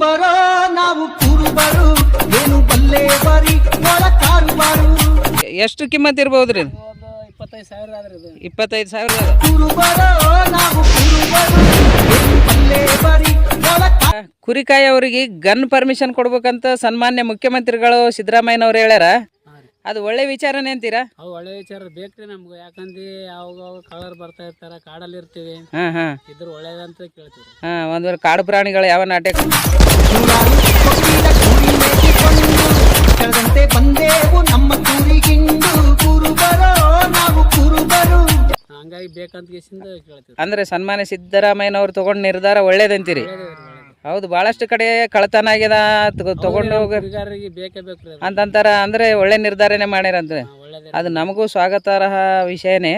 ಕುರುಬರೋ ನಾವು ಕುರುಬರು ಏನು ಬಲ್ಲೆ ಬಾರಿ ಒಳ ಕಾರುಬಾರು. ಎಷ್ಟು ಕಿಮ್ಮತ್ ಇರ್ಬೋದ್ರಿ? ಒಂದು 25,000 ಆದ್ರಿ ಇದು. 25,000. ಕುರುಬರೋ ನಾವು ಕುರುಬರು ಏನು ಬಲ್ಲೆ ಬಾರಿ ಒಳ ಕುರಿಕಾಯಿ ಅವರಿಗೆ ಗನ್ ಪರ್ಮಿಷನ್ ಕೊಡ್ಬೇಕಂತ ಸನ್ಮಾನ್ಯ ಮುಖ್ಯಮಂತ್ರಿಗಳು ಸಿದ್ದರಾಮಯ್ಯನವ್ರು ಹೇಳ್ಯಾರ. ಅದು ಒಳ್ಳೆ ವಿಚಾರನೇ ಅಂತೀರಾ? ಅವು ಒಳ್ಳೆ ವಿಚಾರ ಬೇಕ್ರಿ ನಮ್ಗೆ. ಯಾಕಂದ್ರೆ ಯಾವಾಗ ಕಳರ್ ಬರ್ತಾ ಇರ್ತಾರ, ಕಾಡಲ್ಲಿ ಇರ್ತೀವಿ, ಇದ್ರ ಒಳ್ಳೇದಂತ ಕೇಳ್ತೀವಿ. ಒಂದ್ ವೇಳೆ ಕಾಡು ಪ್ರಾಣಿಗಳು ಯಾವ ನಾಟ್ಯ ಕೆಳದಂತೆ ಬಂದೇವು ನಮ್ಮ ಕೂರಿಗಿಂಡು ಕುರುಬರೋ ನಾವು ಕುರುಬರು. ಹಂಗಾಗಿ ಬೇಕಂತ ಕೇಳ್ತೀವಿ. ಅಂದ್ರೆ ಸನ್ಮಾನ್ಯ ಸಿದ್ದರಾಮಯ್ಯನವ್ರು ತಗೊಂಡ್ ನಿರ್ಧಾರ ಒಳ್ಳೇದಂತೀರಿ? ಹೌದು, ಬಹಳಷ್ಟು ಕಡೆ ಕಳತನ ಆಗ್ಯದ, ತಗೊಂಡು ಹುಡುಗರಿಗೆ ಬೇಕೇ ಬೇಕ್ರಿ ಅಂತಂತಾರ. ಅಂದ್ರೆ ಒಳ್ಳೆ ನಿರ್ಧಾರನೇ ಮಾಡ್ಯಾರಂತ. ಅದು ನಮಗೂ ಸ್ವಾಗತಾರ್ಹ ವಿಷಯನೇ,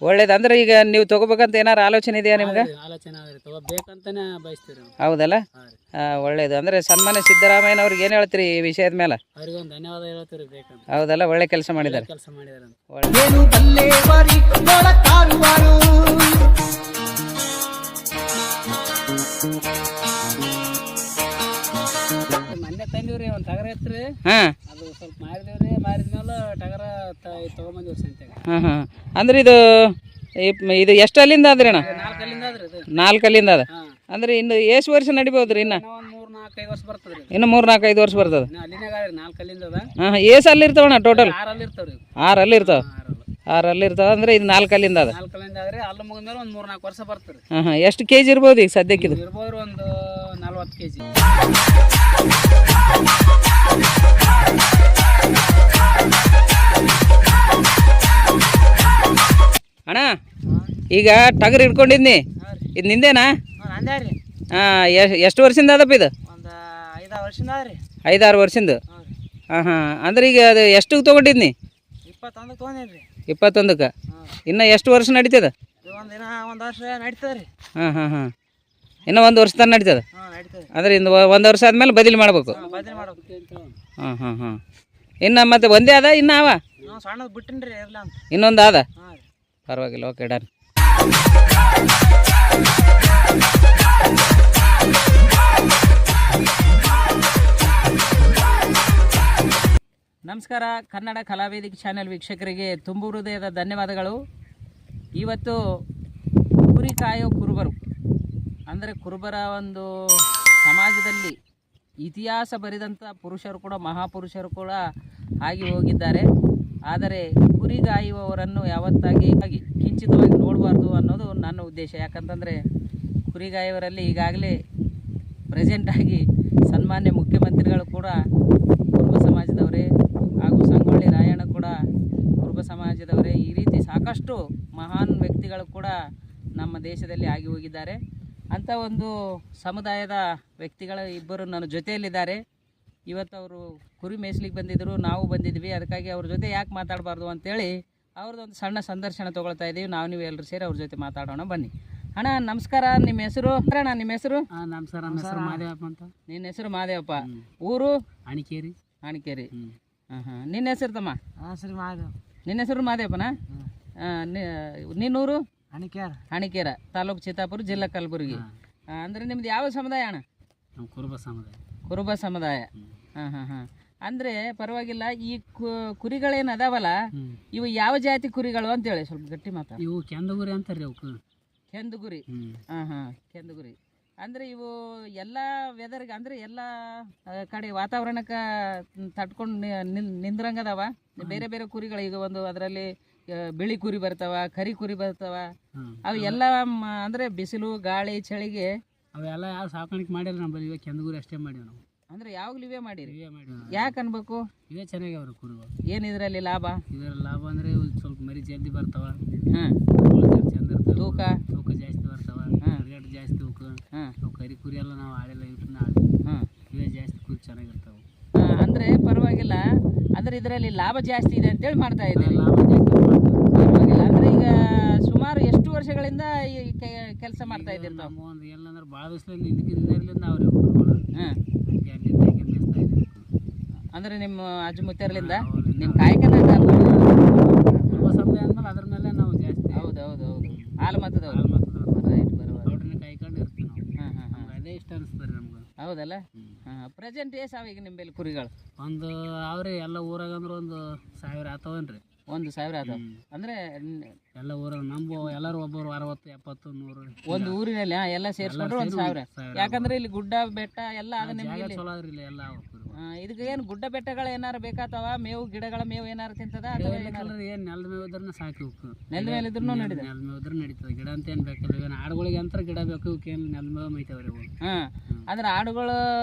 ಒಳ್ಳೇದು. ಅಂದ್ರೆ ಈಗ ನೀವು ತಗೋಬೇಕಂತ ಏನಾರು ಆಲೋಚನೆ ಇದೆಯಾ ನಿಮ್ಗೆ? ಆಲೋಚನೆ ಆದ್ರಿ, ತಗೋಬೇಕಂತಾನೆ ಬಯಸ್ತೀರಿ. ಹೌದಲ್ಲ, ಒಳ್ಳೇದು. ಅಂದ್ರೆ ಸನ್ಮಾನ್ಯ ಸಿದ್ದರಾಮಯ್ಯನವ್ರಿಗೆ ಏನ್ ಹೇಳ್ತೀರಿ ಈ ವಿಷಯದ ಮೇಲೆ? ಅವ್ರಿಗೆ ಒಂದು ಧನ್ಯವಾದ ಹೇಳ್ತೀರಿ. ಬೇಕಂತ ಹೌದಲ್ಲ, ಒಳ್ಳೆ ಕೆಲಸ ಮಾಡಿದ್ದಾರೆ. ಕೆಲಸ ಮಾಡಿದಾರೆ. ಏನು ಬಲ್ಲೆ ಬಾರಿ ಒಳ ಕಾರುಬಾರು. ಮೊನ್ನೆ ತಂದಿವ್ರಿ ಒಂದು ಟಗರ ಐತ್ರಿ, ಅದು ಸ್ವಲ್ಪ ಮಾರಿದೇವ್ರಿ. ಮಾರಿದ್ಮೇಲೆ ಟಗರ ತಗೊಂಬಂದಿವ್ರಿ ಸಂತೆಗೆ. ಅಂದ್ರೆ ಇದು ಎಷ್ಟು ಅಲ್ಲಿಂದ ಆದ್ರಿ ಅಣ್ಣ? 4 ಅಲ್ಲಿಂದ ಆದ್ರಿ ಇದು. 4 ಅಲ್ಲಿಂದ ಅದ. ಅಂದ್ರೆ ಇನ್ನು ಎಷ್ಟು ವರ್ಷ ನಡಿಬಹುದ್ರಿ? ಇನ್ನ ಒಂದು 3-4-5 ವರ್ಷ ಬರ್ತದ್ರಿ. ಇನ್ನು 3-4-5 ವರ್ಷ ಬರ್ತದ. ಅಲ್ಲಿನಾಗ 4 ಅಲ್ಲಿಂದ ಅದ. ಏಸ್ ಅಲ್ಲಿ ಇರ್ತಾವಣ್ಣ ಟೋಟಲ್? 6 ಅಲ್ಲಿ ಇರ್ತಾವ್ರಿ. 6 ಅಲ್ಲಿ ಇರ್ತಾವ. 6 ಅಲ್ಲಿ ಇರ್ತಾವ. ಅಂದ್ರೆ ಇದು 4 ಅಲ್ಲಿಂದ ಅದ. 4 ಅಲ್ಲಿಂದ ಆದ್ರೆ ಅಲ್ಲಿ ಮುಗಿದ್ಮೇಲೆ ಒಂದು 3-4 ವರ್ಷ ಬರ್ತದ್ರಿ. ಎಷ್ಟು ಕೆಜಿ ಇರ್ಬೋದು ಈಗ ಸದ್ಯಕ್ಕೆ? ಇದು ಇರ್ಬೋದ್ರಿ ಒಂದು 40 kg. ಅಣ್ಣ, ಈಗ ಟಗರ್ ಹಿಡ್ಕೊಂಡಿದ್ನಿ, ಇದು ನಿಂದೇನಾ? ನಂದ್ಯಾರಿ. ಎಷ್ಟು ವರ್ಷದಿಂದ ಅದಪ್ಪ ಇದು? ಒಂದು 5-6 ವರ್ಷದಿಂದ ಆದ್ರಿ. 5-6 ವರ್ಷದಿಂದ. ಅಂದ್ರೆ ಈಗ ಅದು ಎಷ್ಟು ತೊಗೊಂಡಿದ್ನಿ? 21 ತೊಗೊಂಡೇನ್ರಿ. 21ಕ್ಕೆ. ಇನ್ನು ಎಷ್ಟು ವರ್ಷ ನಡೀತದ? ಒಂದು ವರ್ಷ ನಡೀತದ್ರಿ. ಇನ್ನು 1 ವರ್ಷ ತನಕ ನಡೀತದ. ಅಂದ್ರೆ ಇನ್ನು 1 ವರ್ಷ ಆದ್ಮೇಲೆ ಬದಲಿ ಮಾಡ್ಬೇಕು. ಬದಲಿ ಮಾಡ್ಬೇಕು. ಇನ್ನು ಮತ್ತೆ ಒಂದೇ ಅದ? ಇನ್ನು ಅವ ಸಣ್ಣದು ಬಿಟ್ಟಿನ್ರಿ ಇರ್ಲ ಅಂತ. ಇನ್ನೊಂದು ಅದ? ಪರವಾಗಿಲ್ಲ, ಓಕೆ, ಡನ್. ನಮಸ್ಕಾರ. ಕನ್ನಡ ಕಲಾವೇದಿಕೆ ಚಾನೆಲ್ ವೀಕ್ಷಕರಿಗೆ ತುಂಬು ಹೃದಯದ ಧನ್ಯವಾದಗಳು. ಇವತ್ತು ಕುರಿ ಕಾಯೋ ಕುರುಬರು, ಅಂದರೆ ಕುರುಬರ ಒಂದು ಸಮಾಜದಲ್ಲಿ ಇತಿಹಾಸ ಬರೆದಂಥ ಪುರುಷರು ಕೂಡ, ಮಹಾಪುರುಷರು ಕೂಡ ಆಗಿ ಹೋಗಿದ್ದಾರೆ. ಆದರೆ ಕುರಿಗಾಯುವವರನ್ನು ಯಾವತ್ತಾಗಿ ಕಿಂಚಿತವಾಗಿ ನೋಡಬಾರ್ದು ಅನ್ನೋದು ನನ್ನ ಉದ್ದೇಶ. ಯಾಕಂತಂದರೆ ಕುರಿಗಾಯುವರಲ್ಲಿ ಈಗಾಗಲೇ ಪ್ರೆಸೆಂಟಾಗಿ ಸನ್ಮಾನ್ಯ ಮುಖ್ಯಮಂತ್ರಿಗಳು ಕೂಡ ಕುರುಬ ಸಮಾಜದವರೇ, ಹಾಗೂ ಸಂಗೊಳ್ಳಿ ರಾಯಣ್ಣ ಕೂಡ ಕುರುಬ ಸಮಾಜದವರೇ. ಈ ರೀತಿ ಸಾಕಷ್ಟು ಮಹಾನ್ ವ್ಯಕ್ತಿಗಳು ಕೂಡ ನಮ್ಮ ದೇಶದಲ್ಲಿ ಆಗಿ ಹೋಗಿದ್ದಾರೆ. ಅಂಥ ಒಂದು ಸಮುದಾಯದ ವ್ಯಕ್ತಿಗಳ ಇಬ್ಬರು ನನ್ನ ಜೊತೆಯಲ್ಲಿದ್ದಾರೆ. ಇವತ್ತು ಅವರು ಕುರಿ ಮೇಯ್ಸ್ಲಿಕ್ಕೆ ಬಂದಿದ್ದರು, ನಾವು ಬಂದಿದ್ವಿ. ಅದಕ್ಕಾಗಿ ಅವ್ರ ಜೊತೆ ಯಾಕೆ ಮಾತಾಡಬಾರ್ದು ಅಂತೇಳಿ ಅವ್ರದ್ದೊಂದು ಸಣ್ಣ ಸಂದರ್ಶನ ತೊಗೊಳ್ತಾ ಇದ್ದೀವಿ. ನೀವು ಎಲ್ಲರೂ ಸೇರಿ ಅವ್ರ ಜೊತೆ ಮಾತಾಡೋಣ ಬನ್ನಿ. ಅಣ್ಣ ನಮಸ್ಕಾರ. ನಿಮ್ಮ ಹೆಸರು? ಅಣ್ಣ ನಿಮ್ಮ ಹೆಸರು? ನಮಸ್ಕಾರ. ನಮ್ಮ ಹೆಸರು ಮಾದೇವಪ್ಪ ಅಂತ. ನಿನ್ನ ಹೆಸರು ಮಾದೇವಪ್ಪ. ಊರು? ಅಣಿಕೇರಿ. ಅಣಿಕೇರಿ. ನಿನ್ನ ಹೆಸರು ತಮ್ಮ? ಸರಿ ಮಾದೇವ. ನಿನ್ನ ಹೆಸರು ಮಾದೇವಪ್ಪನ? ನಿನ್ನೂರು? ಅಣಿಕೇರ. ಅಣಿಕೇರ ತಾಲೂಕು ಚಿತ್ತಾಪುರ, ಜಿಲ್ಲಾ ಕಲಬುರಗಿ. ಅಂದರೆ ನಿಮ್ದು ಯಾವ ಸಮುದಾಯ ಅಣ್ಣ? ನಮ್ಮ ಕುರುಬ ಸಮುದಾಯ. ಕುರುಬ ಸಮುದಾಯ. ಅಂದರೆ ಪರವಾಗಿಲ್ಲ. ಈ ಕುರಿಗಳೇನು ಅದಾವಲ್ಲ, ಇವು ಯಾವ ಜಾತಿ ಕುರಿಗಳು ಅಂತೇಳಿ ಸ್ವಲ್ಪ ಗಟ್ಟಿ ಮಾತಾಡ. ಇವು ಕೆಂದುಗುರಿ ಅಂತಾರ್ರಿ. ಅವಕ್ಕೆ ಕೆಂದುಗುರಿ. ಕೆಂದುಗುರಿ ಅಂದರೆ ಇವು ಎಲ್ಲ ವೆದರ್ಗೆ, ಅಂದರೆ ಎಲ್ಲ ಕಡೆ ವಾತಾವರಣಕ್ಕೆ ತಟ್ಕೊಂಡು ನಿಂದ್ರಂಗದವ. ಬೇರೆ ಬೇರೆ ಕುರಿಗಳು ಈಗ ಒಂದು ಅದರಲ್ಲಿ ಬಿಳಿ ಕುರಿ ಬರ್ತಾವ, ಕರಿ ಕುರಿ ಬರ್ತಾವ. ಅವು ಎಲ್ಲ ಅಂದರೆ ಬಿಸಿಲು, ಗಾಳಿ, ಚಳಿಗೆ ಅವೆಲ್ಲ ಯಾವ ಸಾಕಾಣಿಕೆ ಮಾಡಿಲ್ಲ ನಮ್ಮಲ್ಲಿ. ಇವಾಗ ಕೆಂದುಗುರಿ ಅಷ್ಟೇ ಮಾಡೀವಿ ನಾವು. ಅಂದರೆ ಯಾವಾಗಲೂ ಇವೇ ಮಾಡಿರಿ? ಇವೇ ಮಾಡಿವಿ. ಯಾಕೆ ಅನ್ಬೇಕು? ಇವೇ ಚೆನ್ನಾಗಿ ಅವ್ರ ಕುರಿಗಳು. ಏನು ಇದರಲ್ಲಿ ಲಾಭ? ಇದರ ಲಾಭ ಅಂದರೆ ಸ್ವಲ್ಪ ಮರಿ ಜಲ್ದಿ ಬರ್ತಾವ. ತೂಕ ತೂಕ ಜಾಸ್ತಿ ಬರ್ತಾವ. ರೇಟ್ ಜಾಸ್ತಿ ಅವಕ್ಕೆ. ಅವು ಕರಿ ಕುರಿ ಎಲ್ಲ ನಾವು ಆಡಿಲ್ಲ, ಇವೇ ಜಾಸ್ತಿ ಕುರಿ ಚೆನ್ನಾಗಿರ್ತಾವೆ. ಅಂದರೆ ಪರವಾಗಿಲ್ಲ. ಅಂದರೆ ಇದರಲ್ಲಿ ಲಾಭ ಜಾಸ್ತಿ ಇದೆ ಅಂತೇಳಿ ಮಾಡ್ತಾ ಇದ್ದೀವಿ. ಲಾಭ ಜಾಸ್ತಿ ಪರವಾಗಿಲ್ಲ. ಅಂದರೆ ಈಗ ಸುಮಾರು ಎಷ್ಟು ವರ್ಷಗಳಿಂದ ಈ ಕೆಲಸ ಮಾಡ್ತಾ ಇದ್ದೀರಿ ನಾವು? ನಮ್ಮ ಒಂದು ಎಲ್ಲಂದ್ರೆ ಭಾಳ ದಿವಸದಿಂದ ಇದರಿಂದ ಅವ್ರಿ ಕುರಿಗಳು. ಅಲ್ಲಿಂದ ಮೇಯಿಸ್ತಾ ಇದ್ದೀವಿ. ಅಂದರೆ ನಿಮ್ಮ ಅಜ್ಜ ಮುತ್ತರ್ಲಿಂದ ನಿಮ್ಮ ಕಾಯಕನ ಕುರುಬ ಸಮುದಾಯ ಅಂದ್ಮೇಲೆ ಅದ್ರ ಮೇಲೆ ನಾವು ಜಾಸ್ತಿ. ಹೌದು ಹೌದು ಹೌದು. ಹಾಲು ಮತ್ತದವ್ರು. ರೈಟ್, ಬರೋಬರ. ಅವ್ರನ್ನ ಕಾಯ್ಕೊಂಡು ಇರ್ತೀವಿ ನಾವು. ಅದೇ ಇಷ್ಟ ಅನಿಸ್ತದೆ ನಮ್ಗೆ. ಹೌದಲ್ಲ. ಪ್ರೆಸೆಂಟ್ ಎಷ್ಟಾವ ಈಗ ನಿಂಬಲ್ಲಿ ಕುರಿಗಳು? ಒಂದು ಅವ್ರಿ ಎಲ್ಲ ಊರಾಗ ಅಂದ್ರೆ ಒಂದು 1000 ಆತವನ್ರಿ. 1,000 ಅದಾವ ಅಂದ್ರೆ ಎಲ್ಲ ಊರಾಗ ನಮ್ಮ ಎಲ್ಲರೂ ಒಬ್ಬರು 60, 70, 100 ಒಂದು ಊರಿನಲ್ಲಿ ಎಲ್ಲ ಸೇರ್ಸ್ಕೊಂಡ್ರೆ 1,000. ಯಾಕಂದ್ರೆ ಇಲ್ಲಿ ಗುಡ್ಡ ಬೆಟ್ಟ ಎಲ್ಲ ಅದ ನಿಮ್ಗೆ. ಚಲೋ ಅದ್ರಿ ಇಲ್ಲಿ ಎಲ್ಲ ಇದಕ್ಕೆ ಏನು ಗುಡ್ಡ ಬೆಟ್ಟಗಳು ಏನಾರು ಬೇಕಾತವ? ಮೇವು ಗಿಡಗಳ ಮೇವು ಏನಾರು ತಿಂತದ? ಏನ್ ನೆಲದ ಮೇವು ಇದ್ರನ್ನ ಸಾಕಿ ಹೋಗ್ತು. ನೆಲದ ಮೇಲೆ ಇದ್ರು ನಡೀತದೆ. ನೆಲದ ಮೇವು ಇದ್ರೆ ನಡೀತದೆ. ಗಿಡ ಅಂತ ಏನ್ ಬೇಕಲ್ಲ. ಈಗ ಆಡುಗಳಿಗೆ ಅಂತ ಗಿಡ ಬೇಕು. ಇವಕ್ಕೇನು ನೆಲದ ಮೇವು ಮೈತಾವ್ರಿ ಇವು. ಅಂದ್ರೆ ಆಡುಗಳು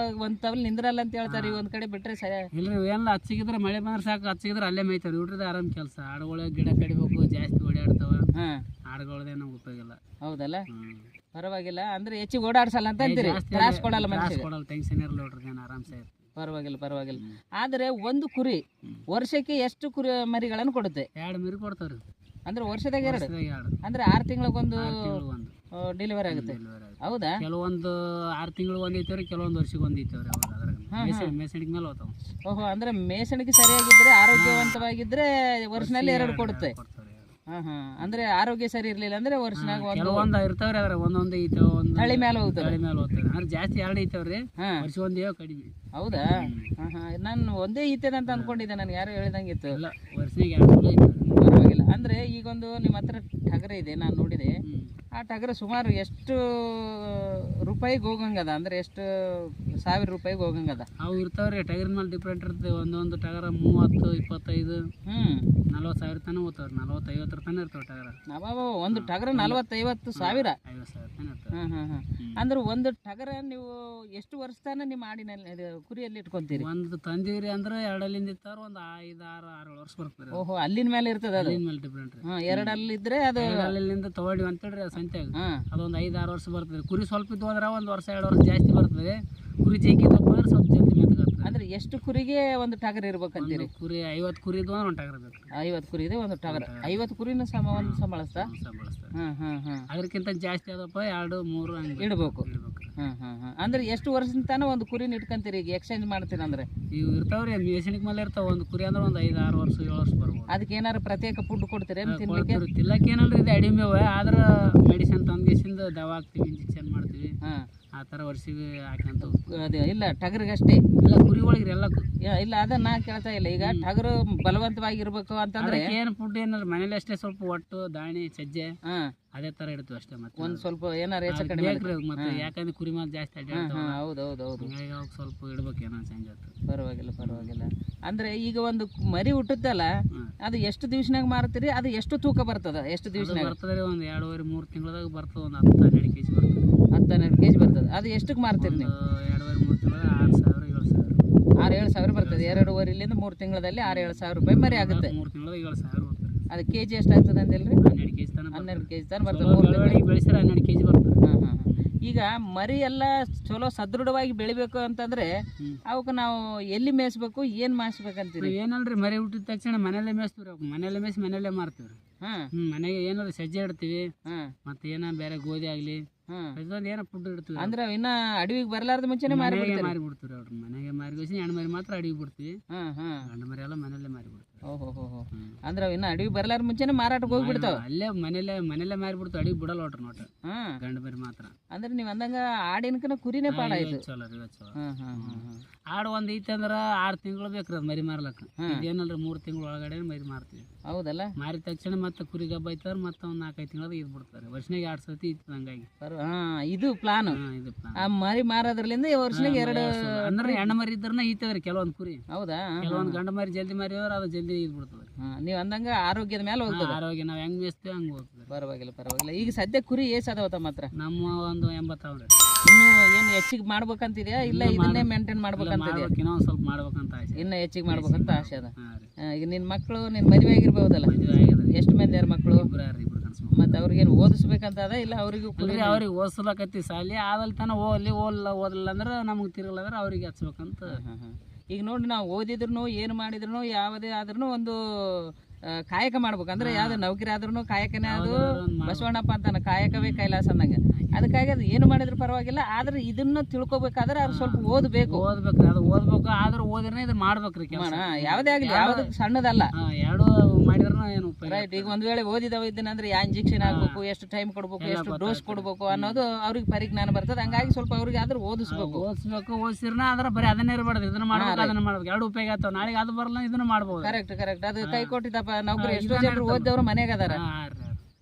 ಒಂದ್ ತವಲ್ ನಿಂದ್ರಲ್ಲ ಅಂತ ಹೇಳ್ತಾರೆ. ಒಂದ್ ಕಡೆ ಬಿಟ್ರೆ ಸರಿ ಇಲ್ರಿ. ಏನಿಲ್ಲ ಹಚ್ಚಿಗಿದ್ರೆ ಮಳೆ ಬಂದ್ರೆ ಸಾಕು. ಹಚ್ಚಿಗಿದ್ರೆ ಅಲ್ಲೇ ಮೈತಾವ್ರಿ. ಇವ್ರದ್ದು ಆರಾಮ್ ಕೆಲಸ. ಆಡುಗಳು ಗಿಡ ಕಡಿಬೇಕು, ಜಾಸ್ತಿ ಓಡಾಡ್ತಾವ. ಆಡುಗಳದೇ ನಮ್ಗೆ ಉಪಯೋಗ ಇಲ್ಲ. ಹೌದಲ್ಲ, ಪರವಾಗಿಲ್ಲ. ಅಂದ್ರೆ ಹೆಚ್ಚಿಗೆ ಓಡಾಡ್ಸಲ್ಲ ಅಂತ ಅಂತೀರಿ. ತ್ರಾಸ ಕೊಡಲ್ಲ ಮನುಷ್ಯ. ಕೊಡಲ್ಲ, ಟೆನ್ಷನ್ ಇರಲ್ಲ ನೋಡ್ರಿ. ಏನು ಆರಾಮ್ಸೆ ಇರ್ತದೆ. ಪರವಾಗಿಲ್ಲ ಪರವಾಗಿಲ್ಲ. ಆದ್ರೆ ಒಂದು ಕುರಿ ವರ್ಷಕ್ಕೆ ಎಷ್ಟು ಕುರಿ ಮರಿಗಳನ್ನು ಕೊಡುತ್ತೆ? 2 ಮರಿ ಕೊಡ್ತಾವ್ರಿ. ಅಂದ್ರೆ ವರ್ಷದಾಗ 2 ಅಂದ್ರೆ 6 ತಿಂಗಳಿಗೊಂದು ಡೆಲಿವರಿ ಆಗುತ್ತೆ. ಹೌದಾ? ಕೆಲವೊಂದು 6 ತಿಂಗಳು ಒಂದ್ ಐತವ್ರಿ, ಕೆಲವೊಂದು ವರ್ಷಕ್ಕೆ ಒಂದ್ ಐತವ್ರಿ. ಮೇಸಣಿಗೆ ಮೇಲೆ ಹೋಗ್ತಾವ. ಓಹೋ, ಅಂದ್ರೆ ಮೇಸಣಿಗೆ ಸರಿಯಾಗಿದ್ರೆ, ಆರೋಗ್ಯವಂತವಾಗಿದ್ರೆ ವರ್ಷನಲ್ಲಿ 2 ಕೊಡುತ್ತೆ. ಅಂದ್ರೆ ಆರೋಗ್ಯ ಸರಿ ಇರ್ಲಿಲ್ಲ ಅಂದ್ರೆ ವರ್ಷನಾಗ ಕೆಲವೊಂದು ಇರ್ತಾವ್ರಿ. ಅದ್ರ ಒಂದೊಂದು ಐತಾವ, ಒಂದು ತಳಿ ಮೇಲೆ ಹೋಗ್ತಾವ. ತಳಿ ಮೇಲೆ ಹೋಗ್ತಾವ. ಅಂದ್ರೆ ಜಾಸ್ತಿ 2 ಐತಾವ್ರಿ. ವರ್ಷ ಒಂದೇ ಕಡಿಮೆ. ಹೌದಾ? ನಾನು ಒಂದೇ ಈತದ ಅಂತ ಅನ್ಕೊಂಡಿದ್ದೆ. ನನ್ಗೆ ಯಾರು ಹೇಳಿದಂಗಿತ್ತು. ಇಲ್ಲ, ವರ್ಷಕ್ಕೆ 2 ಐತಾವ್ರಿ. ಪರವಾಗಿಲ್ಲ. ಅಂದ್ರೆ ಈಗೊಂದು ನಿಮ್ಮ ಹತ್ರ ಟಗರ ಇದೆ, ನಾನು ನೋಡಿದೆ. ಆ ಟಗರ ಸುಮಾರು ಎಷ್ಟು ರೂಪಾಯಿಗೆ ಹೋಗಂಗದ? ಅಂದ್ರೆ ಎಷ್ಟು ಸಾವಿರ ರೂಪಾಯಿಗೆ ಹೋಗಂಗದ? ಅವು ಇರ್ತಾವ್ರಿ. ಟಗರಿನ ಮೇಲೆ ಡಿಫ್ರೆಂಟ್ ಇರ್ತದೆ. ಒಂದೊಂದು ಟಗರ 30, 25, 40 ಸಾವಿರ ತನಕ ಹೋಗ್ತಾವ್ರಿ. 40, 50 ತನಕ ಇರ್ತಾವ ಟಗರ. ಒಂದು ಟಗರ 40, 50 ಸಾವಿರ? 50 ಸಾವಿರ ತನಕ ಇರ್ತಾವ. ಅಂದ್ರೆ ಒಂದು ಟಗರ ನೀವು ಎಷ್ಟು ವರ್ಷ ತನಕ ನಿಮ್ಮ ಆಡಿನಲ್ಲಿ ಕುರಿಯಲ್ಲಿ ಇಟ್ಕೊಂತೀರಿ? ಒಂದು ತಂದಿವ್ರಿ ಅಂದ್ರೆ 2 ಇರ್ತಾರ. ಒಂದು 5, 6, 7 ವರ್ಷ ಬರ್ತದೆ. ಓಹೋ, ಅಲ್ಲಿನ ಮೇಲೆ ಇರ್ತದ ಅದು? ಅಲ್ಲಿನ ಮೇಲೆ ಡಿಫ್ರೆಂಟ್ ರೀ. 2 ಅಲ್ಲಿದ್ರೆ ಅದು ಅಲ್ಲಿಂದ ತಗೊಂಡಿವಿ ಅಂತೇಳ್ರಿ ಸಂತ್ಯಾಗ. ಅದೊಂದು 5, 6 ವರ್ಷ ಬರ್ತದೆ. ಕುರಿ ಸ್ವಲ್ಪ ಇದ್ದು ಅಂದ್ರೆ 1 ವರ್ಷ 2 ವರ್ಷ ಜಾಸ್ತಿ ಬರ್ತದೆ. ಕುರಿ ಜಗ್ಗಿದ್ದಪ್ಪ ಅಂದ್ರೆ ಸ್ವಲ್ಪ ಜಲ್ದಿ ಮೆತ್ತಗಾಗ್ತದೆ. ಅಂದ್ರೆ ಎಷ್ಟು ಕುರಿಗೆ ಒಂದು ಟಗರ್ ಇರ್ಬೇಕಂತೀರಿ? ಕುರಿ 50 ಕುರಿ ಇದ್ದು ಅಂದ್ರೆ 1 ಟಗರ್ ಬೇಕು. 50 ಕುರಿ ಇದೆ, ಒಂದು ಟಗರ್. 50 ಕುರಿನ ಒಂದು ಸಂಬಳಿಸ್ತಾ? ಅದಕ್ಕಿಂತ ಜಾಸ್ತಿ ಅದಪ್ಪ 2, 3 ಹಂಗೆ ಇಡ್ಬೇಕು. ಅಂದ್ರೆ ಎಷ್ಟು ವರ್ಷದ ತನಕ ಒಂದು ಕುರಿನ ಇಟ್ಕೊಂತೀರಿ? ಈಗ ಎಕ್ಸ್ಚೇಂಜ್ ಮಾಡ್ತೀರಿ ಅಂದ್ರೆ? ಇವು ಇರ್ತಾವ್ರಿ, ಮೇಸಣಿಗೆ ಮೇಲೆ ಇರ್ತಾವ. ಒಂದು ಕುರಿ ಅಂದ್ರೆ ಒಂದು 5, 6 ವರ್ಷ 7 ವರ್ಷ ಬರ್ಬೋದು. ಅದಕ್ಕೆ ಏನಾರು ಪ್ರತ್ಯೇಕ ಫುಡ್ ಕೊಡ್ತೀರಿ ತಿನ್ಲಿಕ್ಕೆ? ತಿನ್ನಕ್ಕೆ ಏನಲ್ರಿ, ಇದು ಅಡಿಮೇವ. ಆದ್ರೆ ಮೆಡಿಸಿನ್ ತಂದ್ಗೆಸಿಂದ ದವಾ ಹಾಕ್ತಿವಿ, ಇಂಜೆಕ್ಷನ್ ಮಾಡ್ತೀವಿ. ಆ ಥರ ವರ್ಷಿಗೆ ಹಾಕಂತ. ಅದೇ ಇಲ್ಲ ಟಗರಿಗಷ್ಟೇ? ಇಲ್ಲ, ಕುರಿ ಒಳಗ್ರಿ ಎಲ್ಲಕ್ಕೂ. ಇಲ್ಲ, ಅದನ್ನ ನಾ ಕೇಳ್ತಾ ಇಲ್ಲ. ಈಗ ಟಗರು ಬಲವಂತವಾಗಿರ್ಬೇಕು ಅಂತಂದ್ರೆ ಏನು ಫುಡ್ ಏನಾರ ಮನೇಲಿ ಅಷ್ಟೇ, ಸ್ವಲ್ಪ ಒಟ್ಟು, ದಾಣಿ, ಸಜ್ಜೆ ಅದೇ ತರ ಇಡ್ತೀವಿ ಅಷ್ಟೇ. ಮತ್ತೆ ಒಂದ್ ಸ್ವಲ್ಪ ಏನಾರ ಹೆಚ್ಚು ಕಡಿಮೆ ಮತ್ತೆ ಯಾಕಂದ್ರೆ ಕುರಿ ಮಾಲ್ ಜಾಸ್ತಿ ಅಡ್ಡಾಡ್ತಾವ. ಹೌದೌದು. ಸ್ವಲ್ಪ ಇಡ್ಬೇಕೇನೋ ಚೇಂಜ್ ಆಗ್ತದೆ. ಪರವಾಗಿಲ್ಲ ಪರವಾಗಿಲ್ಲ. ಅಂದ್ರೆ ಈಗ ಒಂದು ಮರಿ ಹುಟ್ಟುತ್ತಲ್ಲ, ಅದು ಎಷ್ಟು ದಿವ್ಸನಾಗ ಮಾರ್ತೀರಿ? ಅದು ಎಷ್ಟು ತೂಕ ಬರ್ತದ? ಎಷ್ಟು ದಿವ್ಸನಾಗ ಬರ್ತದೆ? ಒಂದು 2.5, 3 ತಿಂಗಳದಾಗ ಬರ್ತದೆ. ಒಂದು 10-12 kg ಬರ್ತದೆ. 10-12 kg ಬರ್ತದೆ. ಅದು ಎಷ್ಟಕ್ಕೆ ಮಾರ್ತೀರಿ ನೀವು? 2.5, 3 ತಿಂಗಳದಾಗ 6,000-7,000 6-7 ಬರ್ತದೆ. 2.5ರಿಂದ 3 ತಿಂಗಳಲ್ಲಿ 6-7 ರೂಪಾಯಿ ಮರಿ ಆಗುತ್ತೆ. 3 ತಿಂಗಳದಾಗ 7,000 ಬರ್ತದೆ. ಅದು ಕೆಜಿ ಎಷ್ಟು ಆಗ್ತದೆ ಅಂದಿಲ್ರಿ? 12 kg ತನಕ. 12 kg ತನಕ ಬರ್ತದೆ. ಬೆಳೆಸಿದ್ರೆ 12 kg ಬರ್ತದೆ. ಈಗ ಮರಿ ಎಲ್ಲ ಚಲೋ ಸದೃಢವಾಗಿ ಬೆಳಿಬೇಕು ಅಂತಂದ್ರೆ ಅವಕ್ಕೆ ನಾವು ಎಲ್ಲಿ ಮೇಯಿಸ್ಬೇಕು, ಏನ್ ಮಾಡಿಸ್ಬೇಕಂತೀರಿ? ಏನಲ್ರಿ, ಮರಿ ಹುಟ್ಟಿದ ತಕ್ಷಣ ಮನೆಯಲ್ಲೇ ಮೇಯಿಸ್ತೀವಿ. ಮನೆಯಲ್ಲೇ ಮೇಯಿಸಿ ಮನೆಯಲ್ಲೇ ಮಾರ್ತೀವ್ರಿ. ಮನೆಗೆ ಏನಾದ್ರು ಸಜ್ಜೆ ಇಡ್ತೀವಿ, ಮತ್ತೆ ಏನ ಬೇರೆ ಗೋಧಿ ಆಗ್ಲಿ ಏನೋ ಫುಡ್ ಇಡ್ತೀವಿ. ಅಂದ್ರೆ ಇನ್ನ ಅಡವಿಗೆ ಬರ್ಲಾರ್ದ ಮುಂಚೆನೆ ಮಾರಿಬಿಡ್ತೀವಿ. ಅವ್ರು ಮನೆಗೆ ಮಾರಿಸಿ ಹೆಣ್ಣು ಮರಿ ಮಾತ್ರ ಅಡವಿಗೆ ಬಿಡ್ತೀವಿ. ಗಂಡು ಮರಿ ಎಲ್ಲ ಮನೆಯಲ್ಲೇ ಮಾರಿಬಿಡ್ತೀವಿ. ಅಂದ್ರೆ ಇನ್ನ ಅಡವಿಗೆ ಬರ್ಲಾರ್ದ ಮುಂಚೆನೆ ಮಾರಾಟಕ್ಕೆ ಹೋಗ್ಬಿಡ್ತಾವ. ಅಲ್ಲೇ ಮನೆಯಲ್ಲೇ ಮಾರಿಬಿಡ್ತೀವಿ. ಅಡವಿಗೆ ಬಿಡಲ್ಲ ನೋಡ್ರಿ ನೋಟ. ಗಂಡು ಮರಿ ಮಾತ್ರ. ಅಂದ್ರೆ ನೀವ್ ಅಂದಂಗ ಆಡಿನಕನ ಕುರಿನೇ ಪಾಡ ಆಯ್ತು. ಚಲೋ ರೀ, ಚಲೋ. ಆಡು ಒಂದ್ ಐತೆ ಅಂದ್ರ 6 ತಿಂಗಳು ಬೇಕ್ರಿ ಅದ್ ಮರಿ ಮಾರ್ಲಕ್ಕ. ಏನಲ್ರಿ 3 ತಿಂಗಳ ಒಳಗಡೆ ಮರಿ ಮಾರ್ತೀವಿ. ಹೌದಲ್ಲ? ಮಾರಿದ ತಕ್ಷಣ ಮತ್ತೆ ಕುರಿ ಗಬ್ಬ ಐತಾರ ಮತ್ತೆ ಒಂದ್ 4-5 ತಿಂಗಳದಾಗ ಇದ್ ಬಿಡ್ತಾರೆ. ವರ್ಷನಾಗ 2 ಸತಿ ಇತ್ತು ಹಂಗಾಗಿ. ಇದು ಪ್ಲಾನ್. ಆ ಮರಿ ಮಾರೋದ್ರಲಿಂದ ವರ್ಷನಾಗ 2 ಅಂದ್ರೆ ಹೆಣ್ಣು ಮರಿ ಇದ್ರನ್ನ ಈತದ್ರಿ ಕೆಲವೊಂದ್ ಕುರಿ. ಹೌದಾ? ಕೆಲವೊಂದ್ ಗಂಡ ಮರಿ ಜಲ್ದಿ ಮರಿಯೋರು ಅದು ಜಲ್ದಿ ಇದ್ ಬಿಡ್ತದೆ. ನೀವ್ ಅಂದಂಗ ಆರೋಗ್ಯದ ಮೇಲೆ ಹೋಗ್ತದೆ. ಆರೋಗ್ಯ ನಾವ್ ಹೆಂಗ್ ಮೇಯಿಸ್ತೀವಿ ಹಂಗ ಹೋಗ್ತದೆ. ಪರವಾಗಿಲ್ಲ. ಈಗ ಸದ್ಯ ಕುರಿ ಏಸ್ ಅದಾವ ತಮ್ಮ ಹತ್ರ? ನಮ್ಮ ಒಂದು 80 ಅವ್ರಿ. ಇನ್ನು ಏನ್ ಹೆಚ್ಚಿಗೆ ಮಾಡ್ಬೇಕಂತಿದ್ಯಾ? ಇಲ್ಲ ಇದನ್ನೇ ಮೇಂಟೈನ್ ಮಾಡ್ಬೇಕಂತಿದ್ಯಾ? ಇನ್ನೊಂದ್ ಸ್ವಲ್ಪ ಮಾಡ್ಬೇಕಂತ ಆಸೆ. ಇನ್ನ ಹೆಚ್ಚಿಗೆ ಮಾಡ್ಬೇಕಂತ ಆಸೆ ಅದ. ಈಗ ನಿನ್ ಮಕ್ಳು ನಿನ್ ಮದುವೆ ಆಗಿರ್ಬಹುದಲ್ಲ? ಎಷ್ಟು ಮಂದಿ ಯಾರ ಮಕ್ಳು? ಮತ್ತೆ ಅವ್ರಿಗೇನು ಓದಿಸ್ಬೇಕಂತ ಅದ? ಇಲ್ಲ ಅವ್ರಿಗೂ ಅವ್ರಿಗೆ ಓದಿಸ್ಲಕತ್ತಿ ಸಾಲಿ ಆದಲ್ ತನ ಓದಲಿಲ್ಲ ಅಂದ್ರೆ ನಮ್ಗೆ ತಿರ್ಗಲ್ಲ ಅಂದ್ರೆ ಅವ್ರಿಗೆ ಹಚ್ಬೇಕಂತ. ಈಗ ನೋಡಿ, ನಾವು ಓದಿದ್ರು ಏನು ಮಾಡಿದ್ರು ಯಾವುದೇ ಆದ್ರೂ ಒಂದು ಕಾಯಕ ಮಾಡ್ಬೇಕಂದ್ರೆ ಯಾವ್ದು ನೌಕರಿ ಆದ್ರೂ ಕಾಯಕನೇ. ಅದು ಬಸವಣ್ಣಪ್ಪ ಅಂತಾನ, ಕಾಯಕವೇ ಕೈಲಾಸ ಅಂದಂಗ. ಅದಕ್ಕಾಗಿ ಅದು ಏನು ಮಾಡಿದ್ರು ಪರವಾಗಿಲ್ಲ, ಆದ್ರೆ ಇದನ್ನ ತಿಳ್ಕೊಬೇಕಾದ್ರೆ ಅವ್ರು ಸ್ವಲ್ಪ ಓದ್ಬೇಕು. ಅದು ಓದ್ಬೇಕು. ಆದ್ರೆ ಓದಿದ್ರೆ ಇದನ್ನ ಮಾಡ್ಬೇಕ್ರಿ. ಯಾವ್ದೇ ಆಗ್ಲಿ, ಯಾವ್ದು ಸಣ್ಣದಲ್ಲ. 2 ಮಾಡಿದ್ರ ಏನು ಉಪಯೋಗ. ರೈಟ್. ಈಗ ಒಂದ್ ವೇಳೆ ಓದಿದವ ಇದ್ದೇನೆ ಅಂದ್ರೆ ಯಾ ಇಂಜೆಕ್ಷನ್ ಆಗ್ಬೇಕು, ಎಷ್ಟು ಟೈಮ್ ಕೊಡ್ಬೇಕು, ಎಷ್ಟು ಡೋಸ್ ಕೊಡ್ಬೇಕು ಅನ್ನೋದು ಅವ್ರಿಗೆ ಪರಿಜ್ಞಾನ ಬರ್ತದೆ. ಹಂಗಾಗಿ ಸ್ವಲ್ಪ ಅವ್ರಿಗೆ ಆದ್ರೂ ಓದಿಸ್ಬೇಕು. ಓದಿಸಿರ್ನ ಆದ್ರೆ ಬರೀ ಅದನ್ನೇ ಇರಬಾರ್ದು, ಇದನ್ನ ಮಾಡ್ಬೇಕು ಅದನ್ನ ಮಾಡ್ಬೇಕು, ಎರಡು ಉಪಯೋಗ ಆಗ್ತಾವ. ನಾಳೆಗೆ ಅದು ಬರಲ್ಲ ಇದನ್ನ ಮಾಡ್ಬೋದು. ಕರೆಕ್ಟ್. ಅದು ಕೈ ಕೊಟ್ಟಿದ್ದಪ್ಪ ನೌಕರಿ. ಎಷ್ಟೋ ಜನರು ಓದ್ದವ್ರು ಮನೆಗೆ ಅದಾರ